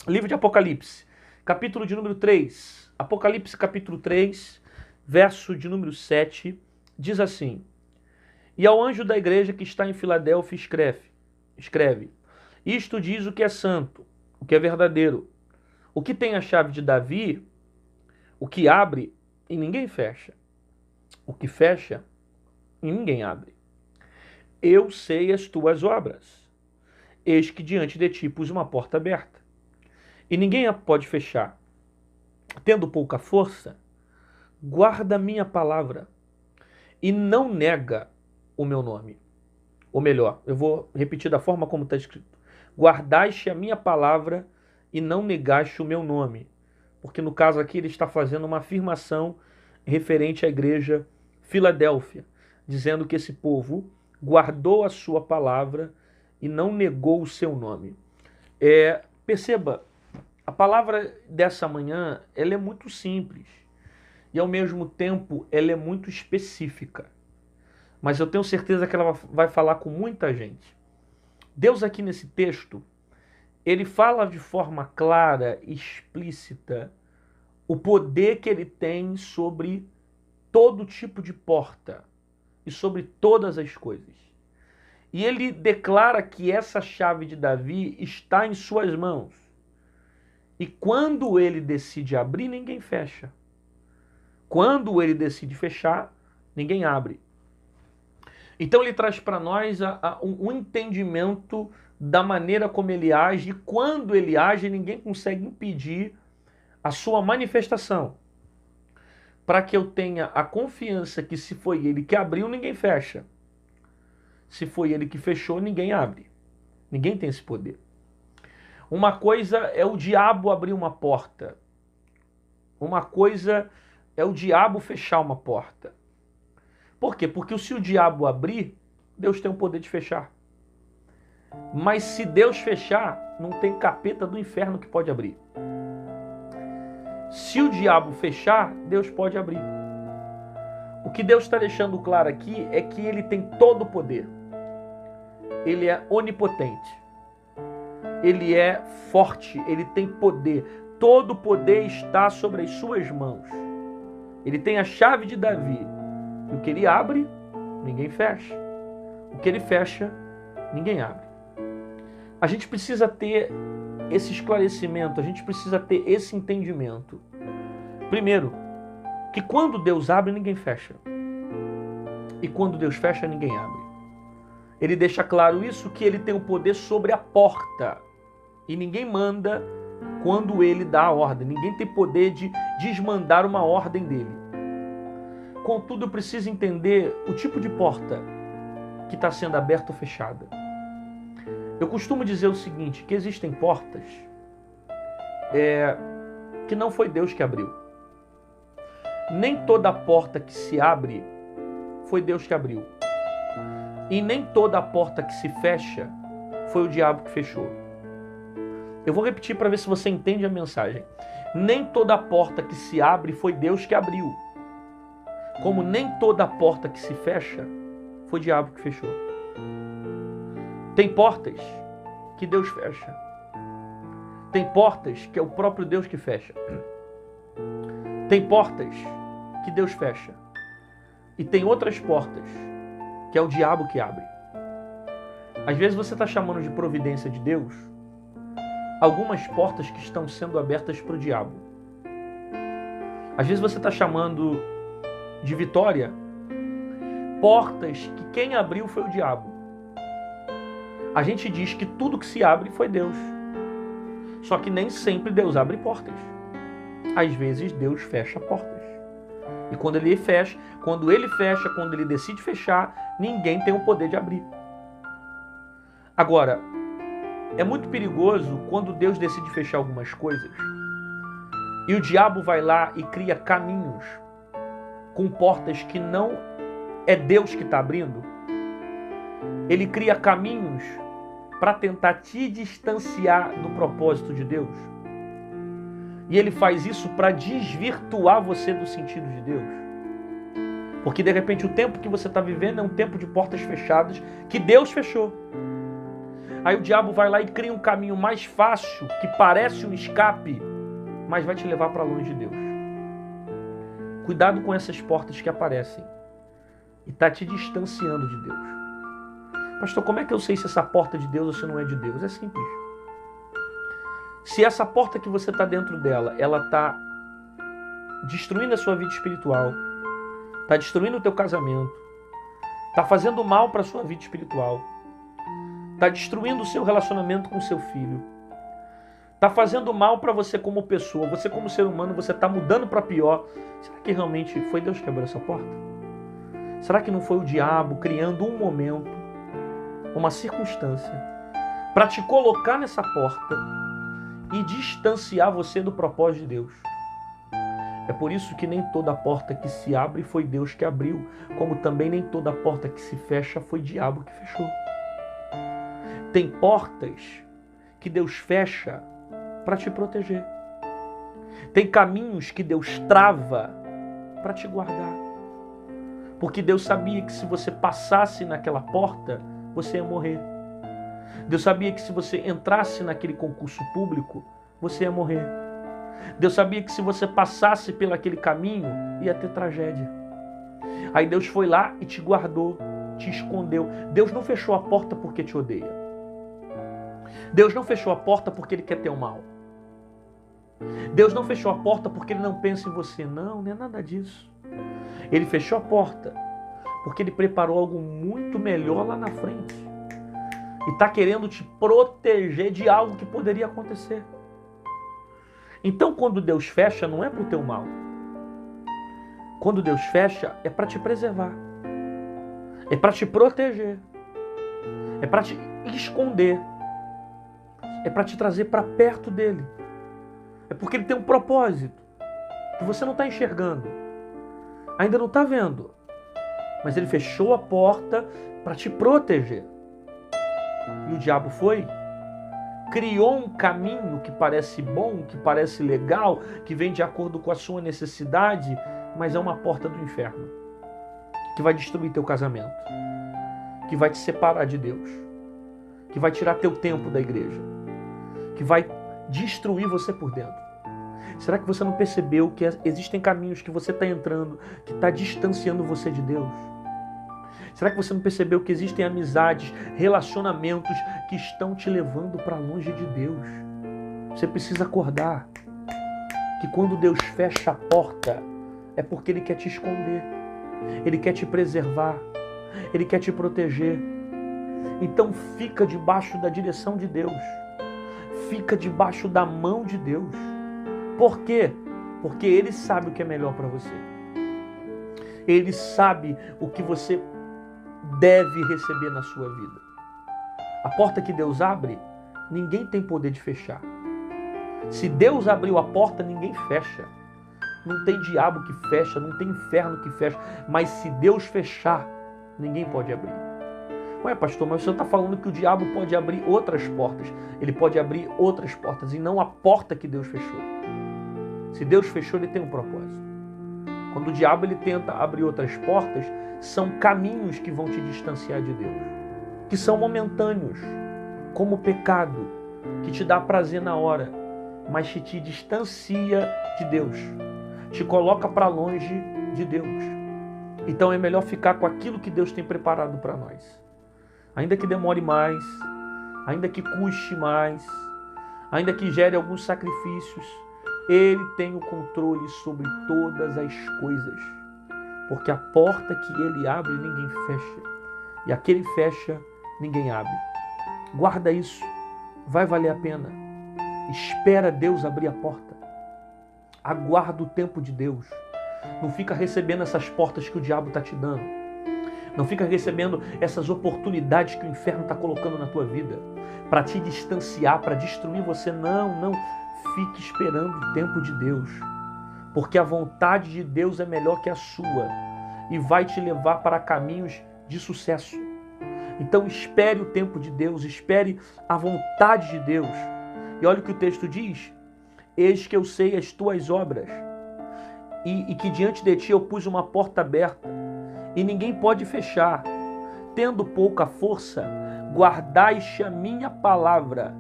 Livro de Apocalipse, capítulo de número 3. Apocalipse, capítulo 3, verso de número 7, diz assim: E ao anjo da igreja que está em Filadélfia escreve: Isto diz o que é santo, o que é verdadeiro, o que tem a chave de Davi, o que abre e ninguém fecha, o que fecha e ninguém abre. Eu sei as tuas obras. Eis que diante de ti pus uma porta aberta, e ninguém a pode fechar. Tendo pouca força, guarda a minha palavra e não nega o meu nome. Ou melhor, eu vou repetir da forma como está escrito. Guardaste a minha palavra e não negaste o meu nome. Porque no caso aqui ele está fazendo uma afirmação referente à igreja Filadélfia, dizendo que esse povo guardou a sua palavra e não negou o seu nome. Perceba, a palavra dessa manhã ela é muito simples e ao mesmo tempo ela é muito específica. Mas eu tenho certeza que ela vai falar com muita gente. Deus aqui nesse texto, ele fala de forma clara e explícita o poder que ele tem sobre todo tipo de porta e sobre todas as coisas. E ele declara que essa chave de Davi está em suas mãos. E quando ele decide abrir, ninguém fecha. Quando ele decide fechar, ninguém abre. Então ele traz para nós um entendimento da maneira como ele age, e quando ele age, ninguém consegue impedir a sua manifestação. Para que eu tenha a confiança que se foi ele que abriu, ninguém fecha. Se foi ele que fechou, ninguém abre. Ninguém tem esse poder. Uma coisa é o diabo abrir uma porta. Uma coisa é o diabo fechar uma porta. Por quê? Porque se o diabo abrir, Deus tem o poder de fechar. Mas se Deus fechar, não tem capeta do inferno que pode abrir. Se o diabo fechar, Deus pode abrir. O que Deus está deixando claro aqui é que ele tem todo o poder. Ele é onipotente. Ele é forte, ele tem poder. Todo o poder está sobre as suas mãos. Ele tem a chave de Davi. E o que ele abre, ninguém fecha. O que ele fecha, ninguém abre. A gente precisa ter esse esclarecimento, a gente precisa ter esse entendimento. Primeiro, que quando Deus abre, ninguém fecha. E quando Deus fecha, ninguém abre. Ele deixa claro isso, que ele tem o poder sobre a porta. E ninguém manda quando ele dá a ordem. Ninguém tem poder de desmandar uma ordem dele. Contudo, eu preciso entender o tipo de porta que está sendo aberta ou fechada. Eu costumo dizer o seguinte, que existem portas que não foi Deus que abriu. Nem toda porta que se abre foi Deus que abriu. E nem toda porta que se fecha foi o diabo que fechou. Eu vou repetir para ver se você entende a mensagem. Nem toda porta que se abre foi Deus que abriu. Como nem toda porta que se fecha foi o diabo que fechou. Tem portas que Deus fecha. Tem portas que é o próprio Deus que fecha. Tem portas que Deus fecha. E tem outras portas que é o diabo que abre. Às vezes você está chamando de providência de Deus algumas portas que estão sendo abertas para o diabo. Às vezes você está chamando de vitória portas que quem abriu foi o diabo. A gente diz que tudo que se abre foi Deus. Só que nem sempre Deus abre portas. Às vezes Deus fecha portas. E quando ele fecha, quando ele decide fechar, ninguém tem o poder de abrir. Agora, é muito perigoso quando Deus decide fechar algumas coisas e o diabo vai lá e cria caminhos com portas que não é Deus que está abrindo. Ele cria caminhos para tentar te distanciar do propósito de Deus. E ele faz isso para desvirtuar você do sentido de Deus. Porque de repente o tempo que você está vivendo é um tempo de portas fechadas que Deus fechou. Aí o diabo vai lá e cria um caminho mais fácil, que parece um escape, mas vai te levar para longe de Deus. Cuidado com essas portas que aparecem e está te distanciando de Deus. Pastor, como é que eu sei se essa porta é de Deus ou se não é de Deus? É simples. Se essa porta que você está dentro dela, ela está destruindo a sua vida espiritual, está destruindo o teu casamento, está fazendo mal para a sua vida espiritual, está destruindo o seu relacionamento com o seu filho, está fazendo mal para você como pessoa, você como ser humano, você está mudando para pior. Será que realmente foi Deus que abriu essa porta? Será que não foi o diabo criando um momento, uma circunstância, para te colocar nessa porta e distanciar você do propósito de Deus? É por isso que nem toda porta que se abre foi Deus que abriu, como também nem toda porta que se fecha foi diabo que fechou. Tem portas que Deus fecha para te proteger. Tem caminhos que Deus trava para te guardar. Porque Deus sabia que se você passasse naquela porta, você ia morrer. Deus sabia que se você entrasse naquele concurso público, você ia morrer. Deus sabia que se você passasse pelo aquele caminho, ia ter tragédia. Aí Deus foi lá e te guardou, te escondeu. Deus não fechou a porta porque te odeia. Deus não fechou a porta porque Ele quer teu mal. Deus não fechou a porta porque Ele não pensa em você. Não, não é nada disso. Ele fechou a porta porque Ele preparou algo muito melhor lá na frente. E está querendo te proteger de algo que poderia acontecer. Então, quando Deus fecha, não é para o teu mal. Quando Deus fecha, é para te preservar. É para te proteger. É para te esconder. É para te trazer para perto dele. É porque ele tem um propósito que você não está enxergando. Ainda não está vendo. Mas ele fechou a porta para te proteger. E o diabo foi, criou um caminho que parece bom, que parece legal, que vem de acordo com a sua necessidade, mas é uma porta do inferno, que vai destruir teu casamento, que vai te separar de Deus, que vai tirar teu tempo da igreja, que vai destruir você por dentro. Será que você não percebeu que existem caminhos que você está entrando, que está distanciando você de Deus? Será que você não percebeu que existem amizades, relacionamentos que estão te levando para longe de Deus? Você precisa acordar que quando Deus fecha a porta, é porque Ele quer te esconder, Ele quer te preservar, Ele quer te proteger. Então fica debaixo da direção de Deus, fica debaixo da mão de Deus. Por quê? Porque Ele sabe o que é melhor para você. Ele sabe o que você deve receber na sua vida. A porta que Deus abre, ninguém tem poder de fechar. Se Deus abriu a porta, ninguém fecha. Não tem diabo que fecha, não tem inferno que fecha. Mas se Deus fechar, ninguém pode abrir. Ué, pastor, mas o senhor está falando que o diabo pode abrir outras portas. Ele pode abrir outras portas e não a porta que Deus fechou. Se Deus fechou, Ele tem um propósito. Quando o diabo ele tenta abrir outras portas, são caminhos que vão te distanciar de Deus, que são momentâneos, como o pecado, que te dá prazer na hora, mas que te distancia de Deus, te coloca para longe de Deus. Então é melhor ficar com aquilo que Deus tem preparado para nós. Ainda que demore mais, ainda que custe mais, ainda que gere alguns sacrifícios, Ele tem o controle sobre todas as coisas. Porque a porta que Ele abre, ninguém fecha. E a que Ele fecha, ninguém abre. Guarda isso. Vai valer a pena. Espera Deus abrir a porta. Aguarda o tempo de Deus. Não fica recebendo essas portas que o diabo está te dando. Não fica recebendo essas oportunidades que o inferno está colocando na tua vida para te distanciar, para destruir você. Não. Fique esperando o tempo de Deus. Porque a vontade de Deus é melhor que a sua e vai te levar para caminhos de sucesso. Então espere o tempo de Deus, espere a vontade de Deus. E olha o que o texto diz: eis que eu sei as tuas obras e que diante de ti eu pus uma porta aberta e ninguém pode fechar. Tendo pouca força, guardaste a minha palavra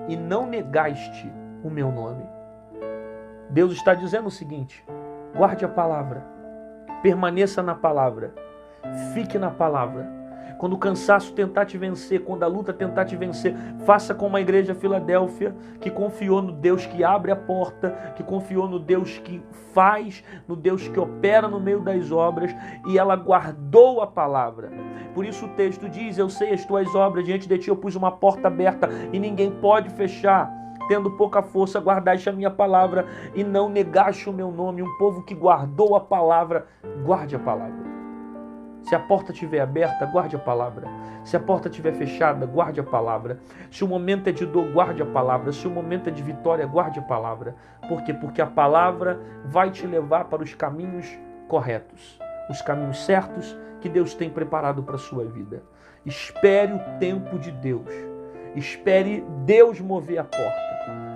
e não negaste o meu nome. Deus está dizendo o seguinte: guarde a palavra, permaneça na palavra, fique na palavra. Quando o cansaço tentar te vencer, quando a luta tentar te vencer, faça como a igreja Filadélfia, que confiou no Deus que abre a porta, que confiou no Deus que faz, no Deus que opera no meio das obras, e ela guardou a palavra. Por isso o texto diz: eu sei as tuas obras, diante de ti eu pus uma porta aberta e ninguém pode fechar. Tendo pouca força, guardaste a minha palavra e não negaste o meu nome. Um povo que guardou a palavra, guarde a palavra. Se a porta estiver aberta, guarde a palavra. Se a porta estiver fechada, guarde a palavra. Se o momento é de dor, guarde a palavra. Se o momento é de vitória, guarde a palavra. Por quê? Porque a palavra vai te levar para os caminhos corretos, os caminhos certos que Deus tem preparado para a sua vida. Espere o tempo de Deus. Espere Deus mover a porta.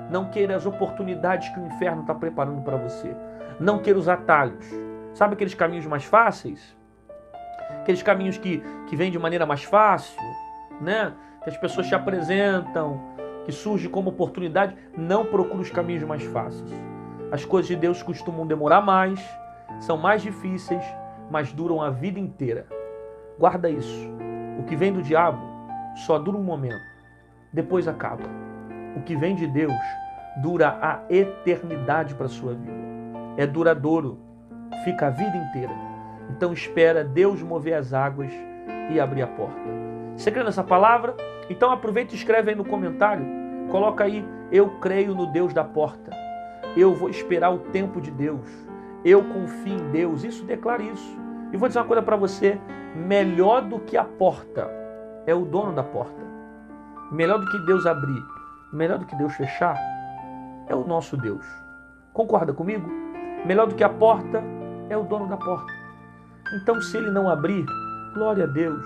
Não queira as oportunidades que o inferno está preparando para você. Não queira os atalhos. Sabe aqueles caminhos mais fáceis? Aqueles caminhos que vêm de maneira mais fácil, né? Que as pessoas te apresentam, que surge como oportunidade. Não procure os caminhos mais fáceis. As coisas de Deus costumam demorar mais, são mais difíceis, mas duram a vida inteira. Guarda isso. O que vem do diabo só dura um momento, depois acaba. O que vem de Deus dura a eternidade para a sua vida. É duradouro, fica a vida inteira. Então espera Deus mover as águas e abrir a porta. Você crê nessa palavra? Então aproveita e escreve aí no comentário. Coloca aí: eu creio no Deus da porta. Eu vou esperar o tempo de Deus. Eu confio em Deus. Isso, declare isso. E vou dizer uma coisa para você: melhor do que a porta é o dono da porta. Melhor do que Deus abrir, melhor do que Deus fechar, é o nosso Deus. Concorda comigo? Melhor do que a porta é o dono da porta. Então, se ele não abrir, glória a Deus.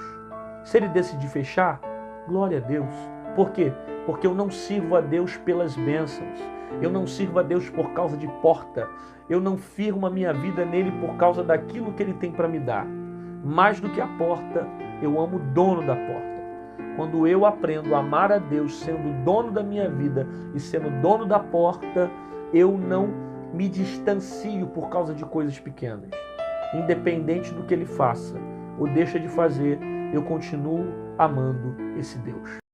Se ele decidir fechar, glória a Deus. Por quê? Porque eu não sirvo a Deus pelas bênçãos. Eu não sirvo a Deus por causa de porta. Eu não firmo a minha vida nele por causa daquilo que ele tem para me dar. Mais do que a porta, eu amo o dono da porta. Quando eu aprendo a amar a Deus sendo o dono da minha vida e sendo dono da porta, eu não me distancio por causa de coisas pequenas. Independente do que ele faça ou deixa de fazer, eu continuo amando esse Deus.